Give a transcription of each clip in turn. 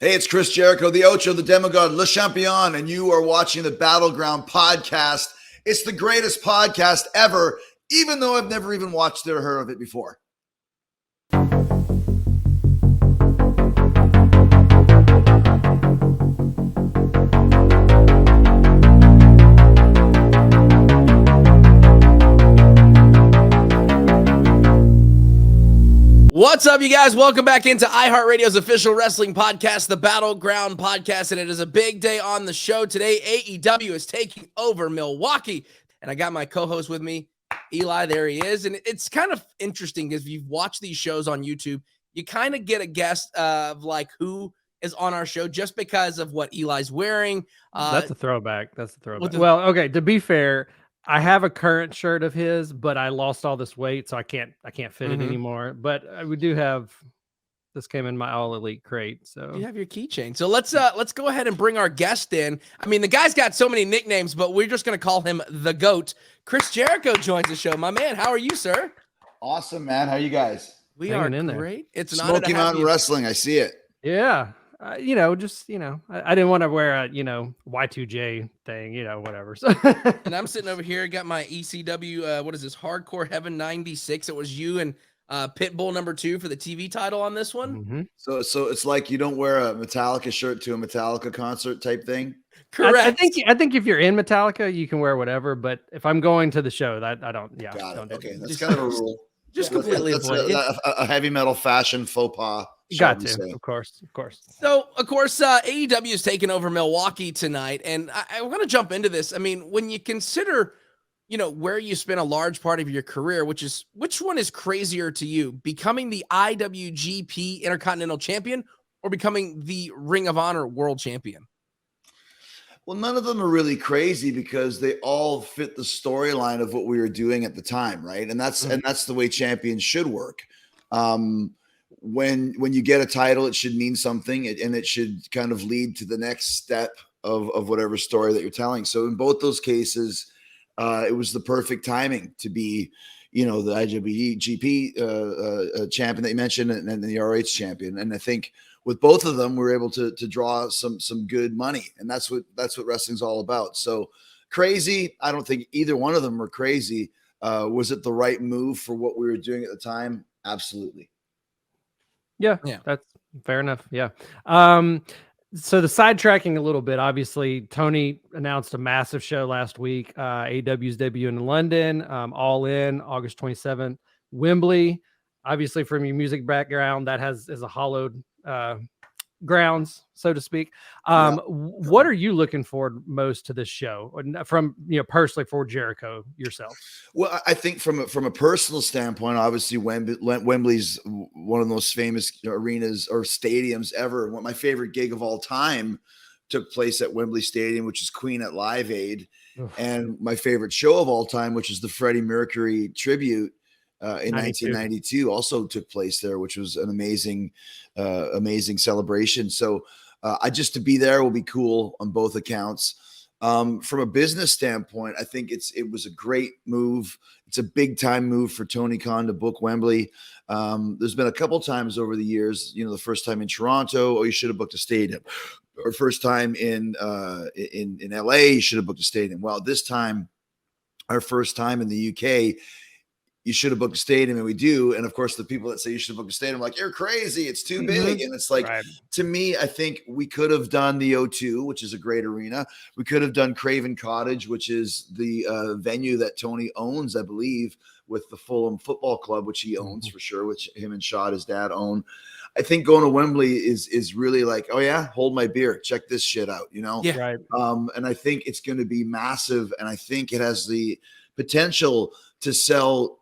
Hey, it's Chris Jericho, the Ocho, the Demigod, Le Champion, and you are watching the Battleground podcast. It's the greatest podcast ever, even though I've never even watched or heard of it before. What's up, you guys? Welcome back into iHeartRadio's official wrestling podcast, the Battleground Podcast, and it is a big day on the show today. AEW is taking over Milwaukee, and I got my co-host with me, Eli. There he is, and it's kind of interesting because if you've watched these shows on YouTube, you kind of get a guess of like who is on our show just because of what Eli's wearing. That's a throwback. Well, okay, to be fair, I have a current shirt of his, but I lost all this weight, so I can't fit it anymore. But we do have this came in my All Elite crate. So you have your keychain. So let's go ahead and bring our guest in. I mean, the guy's got so many nicknames, but we're just gonna call him the GOAT. Chris Jericho joins the show. My man, how are you, sir? Awesome, man. How you guys? We are in great. It's an Smoky Mountain Wrestling. I see it. Yeah. I didn't want to wear a, Y2J thing, whatever. So and I'm sitting over here, got my ECW, what is this, Hardcore Heaven 96. It was you and Pitbull #2 for the TV title on this one. Mm-hmm. So it's like you don't wear a Metallica shirt to a Metallica concert type thing? Correct. I think if you're in Metallica, you can wear whatever, but if I'm going to the show, I don't. Yeah. Got it. Okay, that's kind of a rule. Just completely avoid it. A heavy metal fashion faux pas. Got to, of course. So, of course, AEW is taking over Milwaukee tonight, and I want to jump into this. I mean, when you consider, where you spent a large part of your career, which one is crazier to you, becoming the IWGP Intercontinental Champion or becoming the Ring of Honor World Champion? Well, none of them are really crazy because they all fit the storyline of what we were doing at the time, right? And that's the way champions should work. When you get a title, it should mean something, and it should kind of lead to the next step of whatever story that you're telling. So in both those cases, it was the perfect timing to be, the IWGP champion that you mentioned, and the ROH champion. And I think with both of them, we were able to draw some good money, and that's what wrestling's all about. So crazy, I don't think either one of them were crazy. Was it the right move for what we were doing at the time? Absolutely. Yeah, that's fair enough. Yeah. So the sidetracking a little bit, obviously, Tony announced a massive show last week. AEW's debut in London, All In, August 27th. Wembley, obviously, from your music background, that is a hallowed grounds, so to speak. What are you looking forward most to this show from, personally for Jericho yourself? Well, I think from a personal standpoint, obviously Wembley's one of the most famous arenas or stadiums ever. My favorite gig of all time took place at Wembley Stadium, which is Queen at Live Aid. And my favorite show of all time, which is the Freddie Mercury tribute, in 1992 also took place there, which was an amazing celebration. So just to be there will be cool on both accounts. From a business standpoint, I think it was a great move. It's a big time move for Tony Khan to book Wembley. There's been a couple times over the years, the first time in Toronto, you should have booked a stadium, or first time in LA, you should have booked a stadium. Well, this time, our first time in the UK, you should have booked a stadium, and we do. And of course, the people that say you should have booked a stadium, like, you're crazy, it's too big. And it's like, To me, I think we could have done the O2, which is a great arena. We could have done Craven Cottage, which is the venue that Tony owns, I believe, with the Fulham Football Club, which he owns for sure, which him and Shad, his dad, own. I think going to Wembley is really like, oh yeah, hold my beer, check this shit out, Yeah. Right. And I think it's going to be massive, and I think it has the potential to sell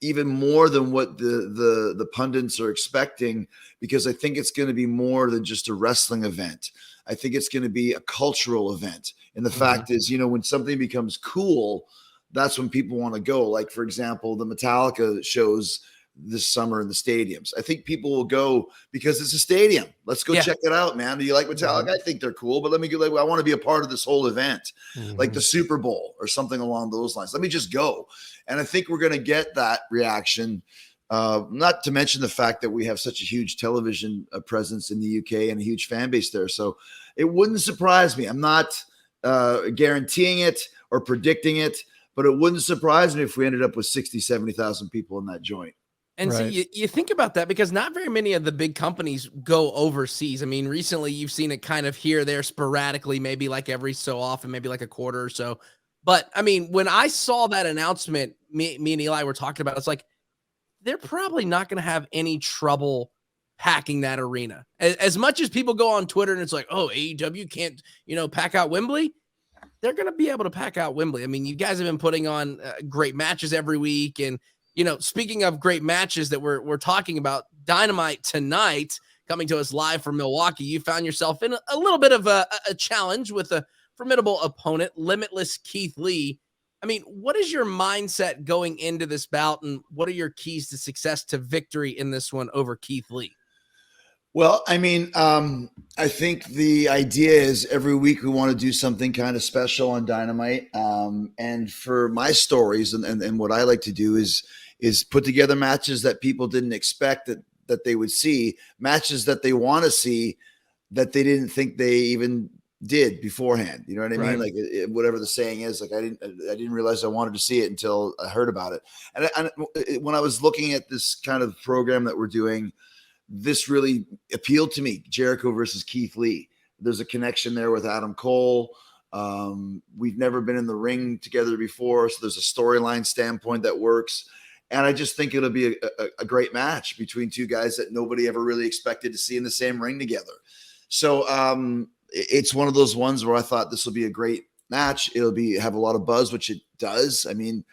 even more than what the pundits are expecting, because I think it's going to be more than just a wrestling event. I think it's going to be a cultural event. And the fact is, when something becomes cool, that's when people want to go. Like, for example, the Metallica shows this summer in the stadiums. I think people will go because it's a stadium. Let's go check it out, man. Do you like Metallica? I think they're cool, but let me go. I want to be a part of this whole event, like the Super Bowl or something along those lines. Let me just go. And I think we're going to get that reaction Not to mention the fact that we have such a huge television presence in the UK and a huge fan base there. So it wouldn't surprise me. I'm not guaranteeing it or predicting it, but it wouldn't surprise me if we ended up with 60, 70,000 people in that joint. And Right. so you think about that because not very many of the big companies go overseas. I mean, recently you've seen it kind of here, there sporadically, maybe like every so often, maybe like a quarter or so. But I mean, when I saw that announcement, me and Eli were talking about, it's like, they're probably not going to have any trouble packing that arena. As much as people go on Twitter and it's like, oh, AEW can't, pack out Wembley. They're going to be able to pack out Wembley. I mean, you guys have been putting on great matches every week. And, speaking of great matches that we're talking about, Dynamite tonight coming to us live from Milwaukee, you found yourself in a little bit of a challenge with a formidable opponent, Limitless Keith Lee. I mean, what is your mindset going into this bout, and what are your keys to success to victory in this one over Keith Lee? Well, I mean, I think the idea is every week we want to do something kind of special on Dynamite. And for my stories and what I like to do is put together matches that people didn't expect that they would see, matches that they want to see that they didn't think they even did beforehand. You know what I mean? Right. Like whatever the saying is, like I didn't realize I wanted to see it until I heard about it. And when I was looking at this kind of program that we're doing, this really appealed to me. Jericho versus Keith Lee. There's a connection there with Adam Cole. We've never been in the ring together before, so there's a storyline standpoint that works. And I just think it'll be a great match between two guys that nobody ever really expected to see in the same ring together. So it's one of those ones where I thought this will be a great match. It'll have a lot of buzz, which it does. I mean,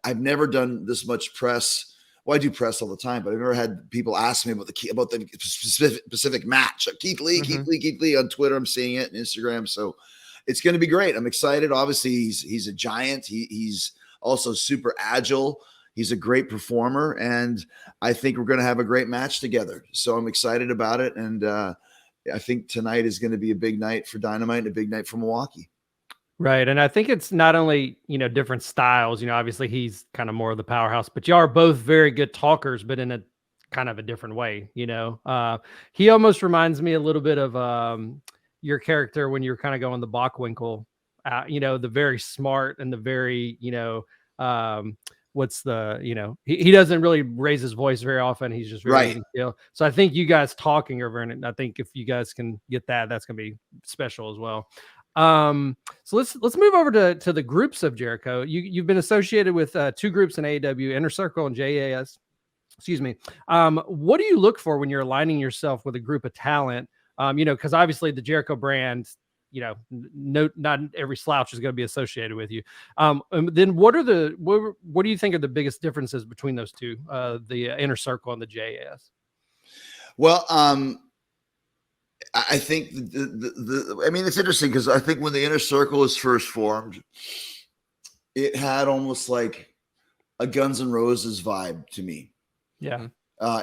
I've never done this much press. Well, I do press all the time, but I've never had people ask me about the specific match. Keith Lee, Keith Lee on Twitter. I'm seeing it and Instagram. So it's going to be great. I'm excited. Obviously, he's a giant. He's also super agile. He's a great performer, and I think we're going to have a great match together. So I'm excited about it, and I think tonight is going to be a big night for Dynamite and a big night for Milwaukee. Right. And I think it's not only, different styles, obviously he's kind of more of the powerhouse, but you are both very good talkers, but in a kind of a different way. He almost reminds me a little bit of your character when you're kind of going the Bockwinkel, the very smart and the very, he doesn't really raise his voice very often. He's just very even keel. So I think you guys talking over it. I think if you guys can get that, that's going to be special as well. So let's move over to the groups of Jericho. You've been associated with two groups in AEW, Inner Circle and JAS. Excuse me. What do you look for when you're aligning yourself with a group of talent? Because obviously the Jericho brand, not every slouch is going to be associated with you. Then what do you think are the biggest differences between those two, the Inner Circle and the JAS? Well, I think it's interesting because I think when the Inner Circle was first formed, it had almost like a Guns N' Roses vibe to me. Yeah.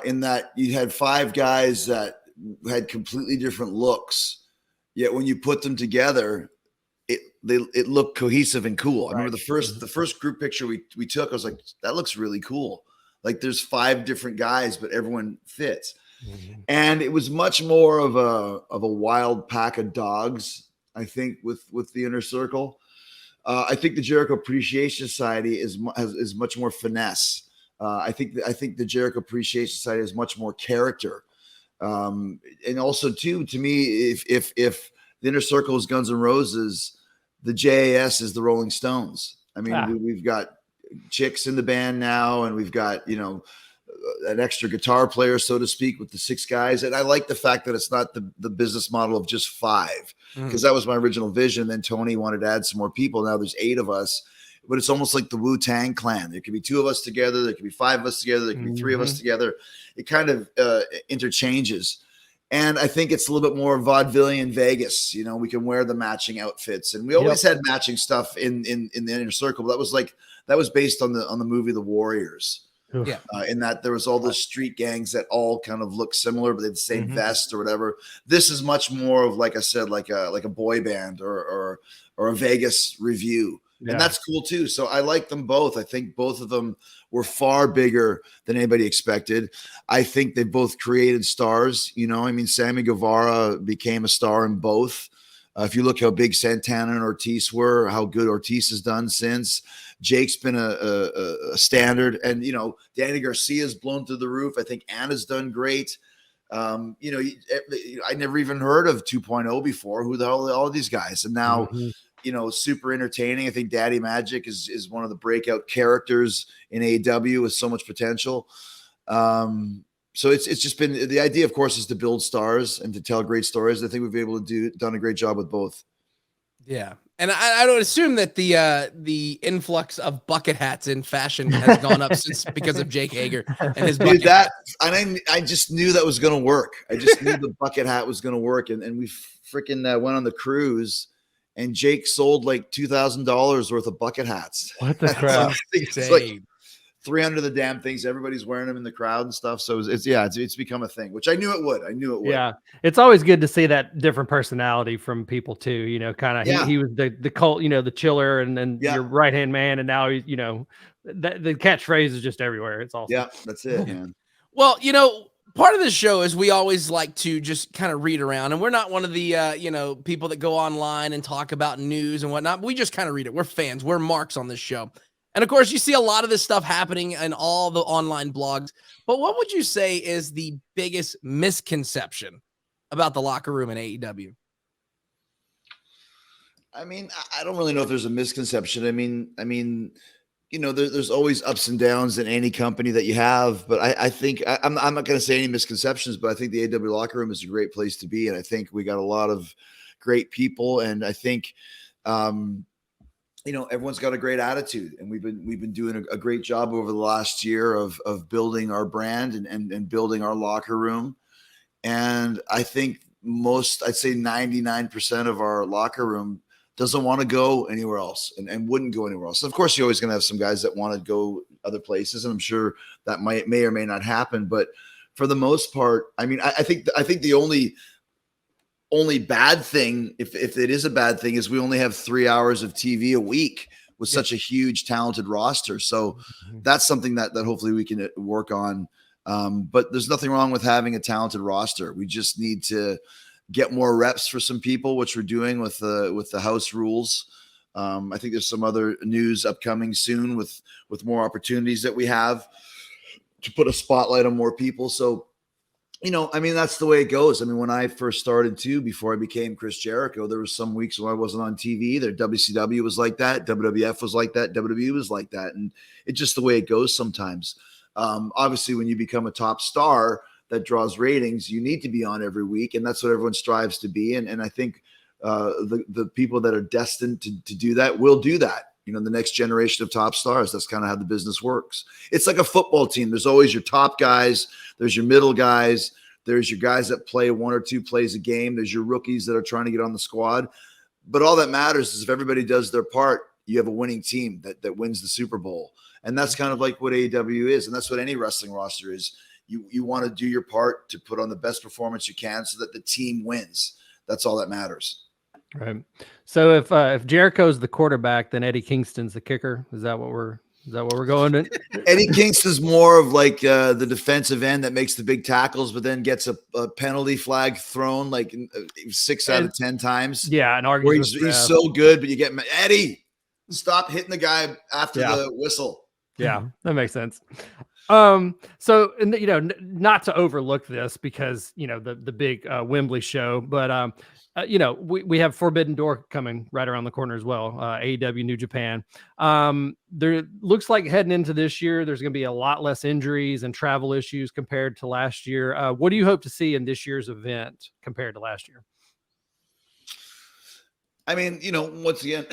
In that you had five guys that had completely different looks, yet when you put them together, it looked cohesive and cool. I remember the first group picture we took, I was like, that looks really cool. Like there's five different guys, but everyone fits. Mm-hmm. And it was much more of a wild pack of dogs, I think, with the Inner Circle. I think the Jericho Appreciation Society is much more finesse. I think the Jericho Appreciation Society is much more character. And also, too, to me, if the Inner Circle is Guns N' Roses, the JAS is the Rolling Stones. I mean, we've got chicks in the band now, and we've got an extra guitar player, so to speak, with the six guys. And I like the fact that it's not the business model of just five, because that was my original vision. Then Tony wanted to add some more people. Now there's 8 of us, but it's almost like the Wu-Tang Clan. There could be 2 of us together. There could be 5 of us together. There could be 3 of us together. It kind of interchanges. And I think it's a little bit more vaudevillian Vegas. We can wear the matching outfits, and we always had matching stuff in the Inner Circle. That was based on the movie The Warriors. Yeah. In that there was all those street gangs that all kind of look similar, but they had the same vest or whatever. This is much more of, like I said, like a boy band or a Vegas review. And that's cool too. So I like them both. I think both of them were far bigger than anybody expected. I think they both created stars. You know, I mean, Sammy Guevara became a star in both. If you look how big Santana and Ortiz were, how good Ortiz has done since. Jake's been a standard. And, you know, Danny Garcia's blown through the roof. I think Anna's done great. You know, I never even heard of 2.0 before. Who the hell are all these guys? And now, you know, super entertaining. I think Daddy Magic is one of the breakout characters in AEW with so much potential. So it's just been the idea, of course, is to build stars and to tell great stories. I think we've been able to done a great job with both. Yeah. And I don't assume that the influx of bucket hats in fashion has gone up since because of Jake Hager and his bucket hat. And I just knew that was going to work. I just knew the bucket hat was going to work. And we freaking went on the cruise, and Jake sold like $2,000 worth of bucket hats. What the crap? It's like 300 of the damn things. Everybody's wearing them in the crowd and stuff. So it's become a thing, which I knew it would. Yeah. It's always good to see that different personality from people too, you know, kind of, he was the cult, you know, the chiller and your right-hand man. And now he's, you know, the catchphrase is just everywhere. It's awesome. Yeah, that's it, man. Well, you know, part of this show is we always like to just kind of read around, and we're not one of the, you know, people that go online and talk about news and whatnot. We just kind of read it. We're fans. We're marks on this show. And of course, you see a lot of this stuff happening in all the online blogs. But what would you say is the biggest misconception about the locker room in AEW? I mean, I don't really know if there's a misconception. I mean, you know, there's always ups and downs in any company that you have. But I think I'm not going to say any misconceptions, but I think the AEW locker room is a great place to be. And I think we got a lot of great people. And I think, you know, everyone's got a great attitude, and we've been doing a great job over the last year of building our brand and building our locker room. And I think I'd say 99% of our locker room doesn't want to go anywhere else and wouldn't go anywhere else. Of course, you're always going to have some guys that want to go other places, and I'm sure that may or may not happen. But for the most part, I mean, I think the only bad thing, if it is a bad thing, is we only have 3 hours of TV a week with such a huge talented roster. So that's something that hopefully we can work on. But there's nothing wrong with having a talented roster. We just need to get more reps for some people, which we're doing with the house rules. I think there's some other news upcoming soon with more opportunities that we have to put a spotlight on more people. So, you know, I mean, that's the way it goes. I mean, when I first started too, before I became Chris Jericho, there was some weeks when I wasn't on TV. There, WCW was like that. WWF was like that. WWE was like that. And it's just the way it goes sometimes. Obviously, when you become a top star that draws ratings, you need to be on every week. And that's what everyone strives to be. And I think the people that are destined to do that will do that. You know, the next generation of top stars. That's kind of how the business works. It's like a football team. There's always your top guys. There's your middle guys. There's your guys that play 1 or 2 plays a game. There's your rookies that are trying to get on the squad. But all that matters is if everybody does their part, you have a winning team that wins the Super Bowl. And that's kind of like what AEW is. And that's what any wrestling roster is. You want to do your part to put on the best performance you can so that the team wins. That's all that matters. Right. So if Jericho's the quarterback, then Eddie Kingston's the kicker. Is that what we're going to? Eddie Kingston's more of like the defensive end that makes the big tackles, but then gets a penalty flag thrown like 6 out of 10 times. Yeah, and argues he's so good, but you get Eddie, stop hitting the guy after the whistle. Yeah, that makes sense. So, you know, not to overlook this because, you know, the big Wembley show, but you know, we have Forbidden Door coming right around the corner as well. AEW New Japan. There looks like heading into this year, there's going to be a lot less injuries and travel issues compared to last year. What do you hope to see in this year's event compared to last year? I mean, you know, once again,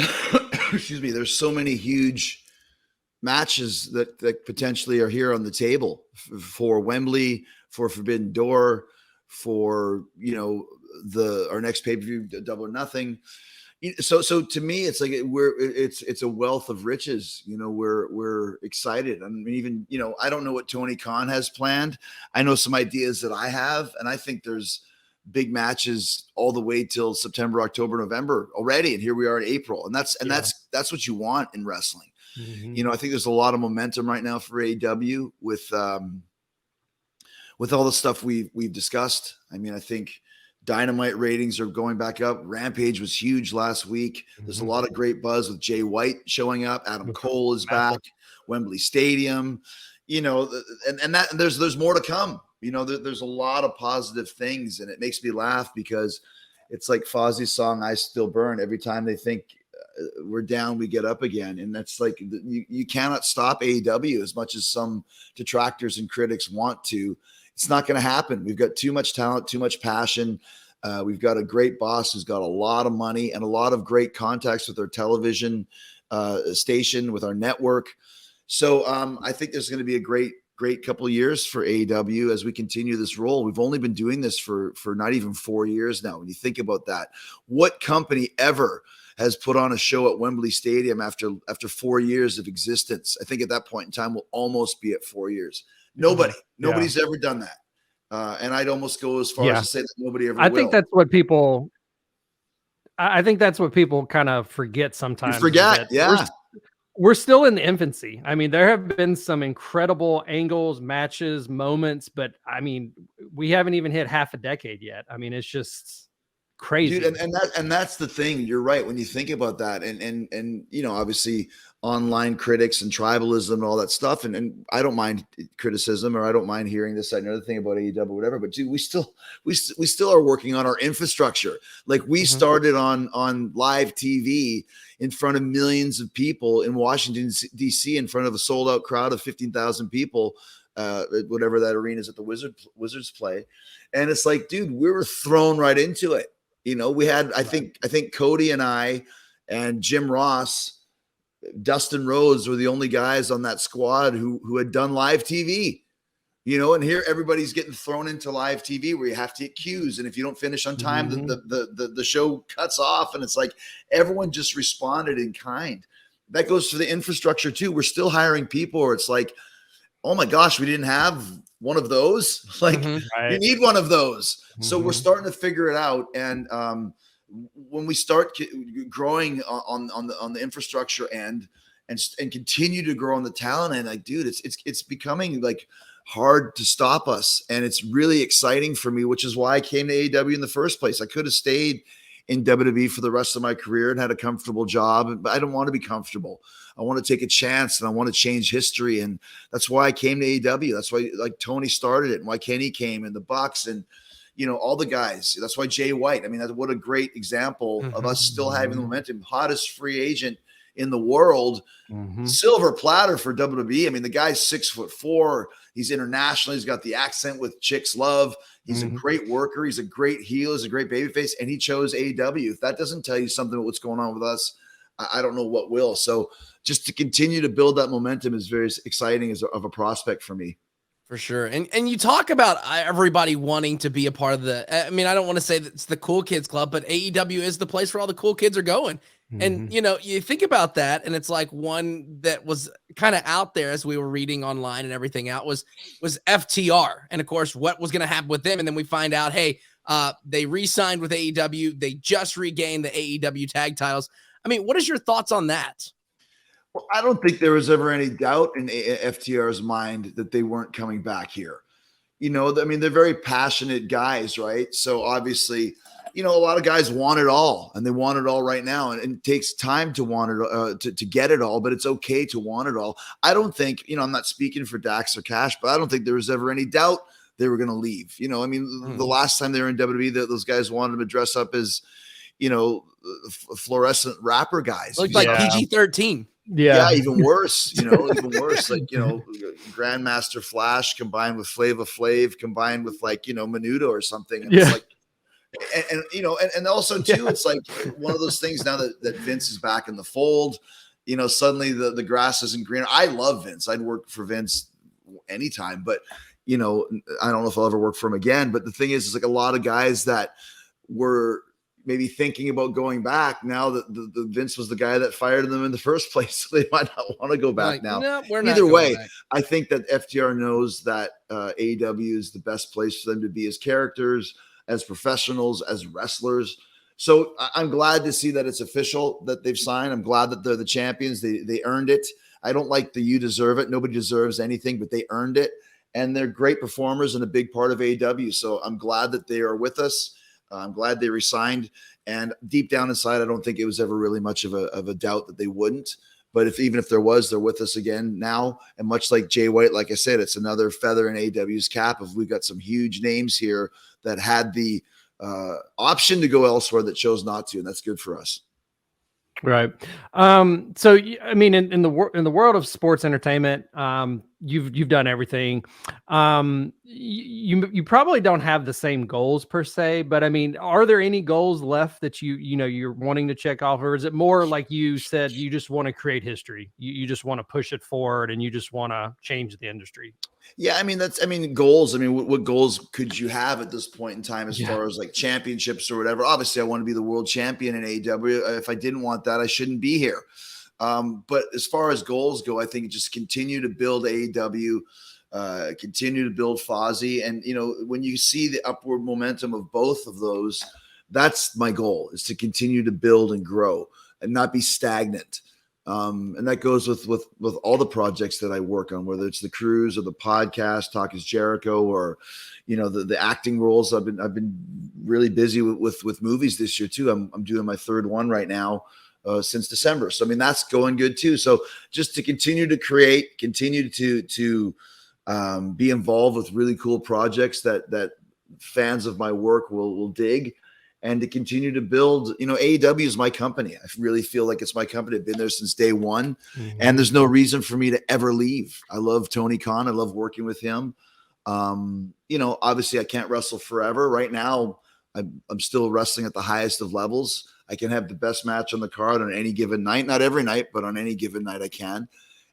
excuse me, there's so many huge matches that potentially are here on the table for Wembley, for Forbidden Door, for, you know, our next pay-per-view, Double or Nothing. So to me, it's like it's a wealth of riches. You know, we're excited. I mean, even, you know, I don't know what Tony Khan has planned. I know some ideas that I have, and I think there's big matches all the way till September, October, November already. And here we are in April. And that's what you want in wrestling. Mm-hmm. I think there's a lot of momentum right now for AEW with all the stuff we've discussed. I mean, I think Dynamite ratings are going back up. Rampage was huge last week. There's a lot of great buzz with Jay White showing up. Adam Cole is back. Wembley Stadium, and there's more to come. There's a lot of positive things, and it makes me laugh because it's like Fozzie's song, I Still Burn. Every time they think we're down, we get up again. And that's like, you cannot stop AEW as much as some detractors and critics want to. It's not going to happen. We've got too much talent, too much passion. We've got a great boss who's got a lot of money and a lot of great contacts with our television station, with our network. So I think there's going to be a great couple of years for AEW as we continue this role. We've only been doing this for not even 4 years now. When you think about that, what company ever has put on a show at Wembley Stadium after 4 years of existence? I think at that point in time, we'll almost be at 4 years. Nobody's ever done that. And I'd almost go as far as to say that nobody ever will. I think that's what people kind of forget sometimes. You forget, We're still in the infancy. I mean, there have been some incredible angles, matches, moments, but I mean, we haven't even hit half a decade yet. I mean, it's just crazy. Dude, and that's the thing. You're right when you think about that. And obviously online critics and tribalism and all that stuff. And I don't mind criticism, or I don't mind hearing this, that, and another thing about AEW or whatever. But dude, we still are working on our infrastructure. Like we started on live TV in front of millions of people in Washington, D.C., in front of a sold out crowd of 15,000 people, whatever that arena is at the Wizards play. And it's like, dude, we were thrown right into it. We had, I think Cody and I and Jim Ross, Dustin Rhodes were the only guys on that squad who had done live TV, and here everybody's getting thrown into live TV where you have to get cues. And if you don't finish on time, the show cuts off. And it's like, everyone just responded in kind. That goes for the infrastructure too. We're still hiring people, or it's like, oh my gosh, we didn't have one of those. Like you need one of those. So we're starting to figure it out. And when we start growing on the infrastructure end and continue to grow on the talent end, like, dude, it's becoming like hard to stop us. And it's really exciting for me, which is why I came to AEW in the first place. I could have stayed in WWE for the rest of my career and had a comfortable job, but I don't want to be comfortable. I want to take a chance and I want to change history. And that's why I came to AEW. That's why like Tony started it and why Kenny came and the Bucks and, all the guys. That's why Jay White. I mean, what a great example of us still having the momentum. Hottest free agent in the world, silver platter for WWE. I mean, the guy's 6'4". He's international. He's got the accent with chicks love. He's a great worker. He's a great heel. He's a great babyface, and he chose AEW. If that doesn't tell you something about what's going on with us, I don't know what will. So just to continue to build that momentum is very exciting of a prospect for me. For sure. And you talk about everybody wanting to be a part of I don't want to say that it's the cool kids club, but AEW is the place where all the cool kids are going. And, you think about that, and it's like one that was kind of out there as we were reading online and everything out was FTR. And of course, what was going to happen with them. And then we find out, hey, they re-signed with AEW. They just regained the AEW tag titles. I mean, what is your thoughts on that? Well, I don't think there was ever any doubt in FTR's mind that they weren't coming back here. They're very passionate guys, right? So obviously, a lot of guys want it all, and they want it all right now. And it takes time to want it, to get it all, but it's okay to want it all. I don't think, I'm not speaking for Dax or Cash, but I don't think there was ever any doubt they were going to leave. The last time they were in WWE, those guys wanted them to dress up as, fluorescent rapper guys. Looked like PG-13. Yeah, even worse, even worse, like, Grandmaster Flash combined with Flava Flav combined with like, Menudo or something. And it's like, and also too, it's like one of those things now that Vince is back in the fold, suddenly the grass isn't greener. I love Vince. I'd work for Vince anytime, but, I don't know if I'll ever work for him again. But the thing is like a lot of guys that were maybe thinking about going back now that the Vince was the guy that fired them in the first place. So they might not want to go back now. No, we're Either way, I think that FTR knows that AEW is the best place for them to be as characters, as professionals, as wrestlers. So I'm glad to see that it's official that they've signed. I'm glad that they're the champions. They earned it. I don't like the you deserve it. Nobody deserves anything, but they earned it. And they're great performers and a big part of AEW. So I'm glad that they are with us. I'm glad they resigned. And deep down inside, I don't think it was ever really much of a doubt that they wouldn't. But even if there was, they're with us again now. And much like Jay White, like I said, it's another feather in AEW's cap. If we've got some huge names here that had the option to go elsewhere that chose not to, and that's good for us. Right. So I mean, in the world of sports entertainment, you've done everything. You probably don't have the same goals per se, but I mean, are there any goals left that you're wanting to check off, or is it more like you said, you just want to create history, you just want to push it forward, and you just want to change the industry? Yeah, I mean, goals. I mean, what goals could you have at this point in time as far as like championships or whatever? Obviously, I want to be the world champion in AEW. If I didn't want that, I shouldn't be here. But as far as goals go, I think just continue to build AEW, continue to build Fozzy. And, when you see the upward momentum of both of those, that's my goal, is to continue to build and grow and not be stagnant. And that goes with all the projects that I work on, whether it's the cruise or the podcast, Talk is Jericho, or, the acting roles. I've been really busy with movies this year too. I'm doing my third one right now since December. So, I mean, that's going good too. So just to continue to create, continue to be involved with really cool projects that fans of my work will dig. And to continue to build, AEW is my company. I really feel like it's my company. I've been there since day one, and there's no reason for me to ever leave. I love Tony Khan. I love working with him. Obviously I can't wrestle forever. Right now, I'm still wrestling at the highest of levels. I can have the best match on the card on any given night, not every night, but on any given night I can.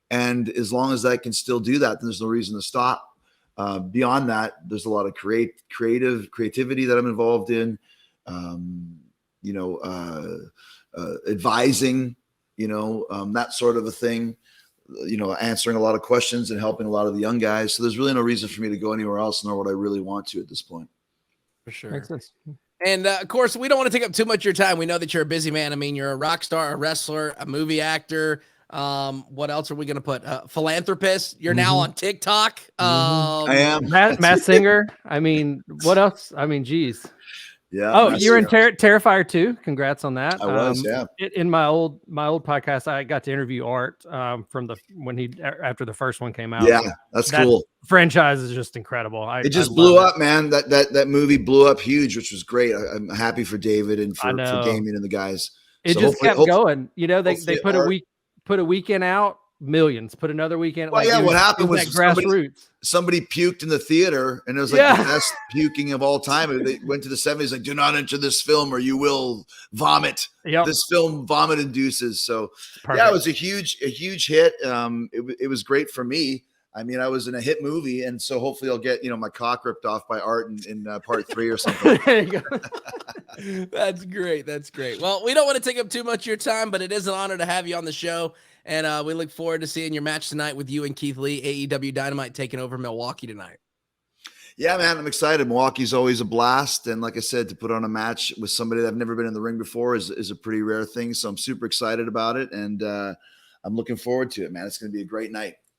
And as long as I can still do that, then there's no reason to stop. Beyond that, there's a lot of creativity that I'm involved in. Advising, that sort of a thing, answering a lot of questions and helping a lot of the young guys. So there's really no reason for me to go anywhere else, nor would I really want to at this point. For sure. Makes sense. And of course, we don't want to take up too much of your time. We know that you're a busy man. I mean, you're a rock star, a wrestler, a movie actor. What else are we going to put? Philanthropist. You're now on TikTok. I am. Matt Singer. I mean, what else? I mean, geez. Yeah. Oh, you're in Terrifier too. Congrats on that. I was, yeah. In my old podcast, I got to interview Art after the first one came out. Yeah, that's cool. Franchise is just incredible. It just blew up, man. That movie blew up huge, which was great. I'm happy for David and for Damien and the guys. It just kept going. They put a weekend out. Millions. Put another weekend. Well, what happened was grassroots. Somebody puked in the theater, and it was like the best puking of all time. They went to the 70s, like, do not enter this film or you will vomit. Yep. This film vomit induces. So it was a huge hit. It was great for me. I mean, I was in a hit movie, and so hopefully I'll get, my cock ripped off by Art in part 3 or something. There you go. That's great. That's great. Well, we don't want to take up too much of your time, but it is an honor to have you on the show. And we look forward to seeing your match tonight with you and Keith Lee, AEW Dynamite taking over Milwaukee tonight. Yeah, man, I'm excited. Milwaukee's always a blast. And like I said, to put on a match with somebody that I've never been in the ring before is a pretty rare thing. So I'm super excited about it. And I'm looking forward to it, man. It's going to be a great night.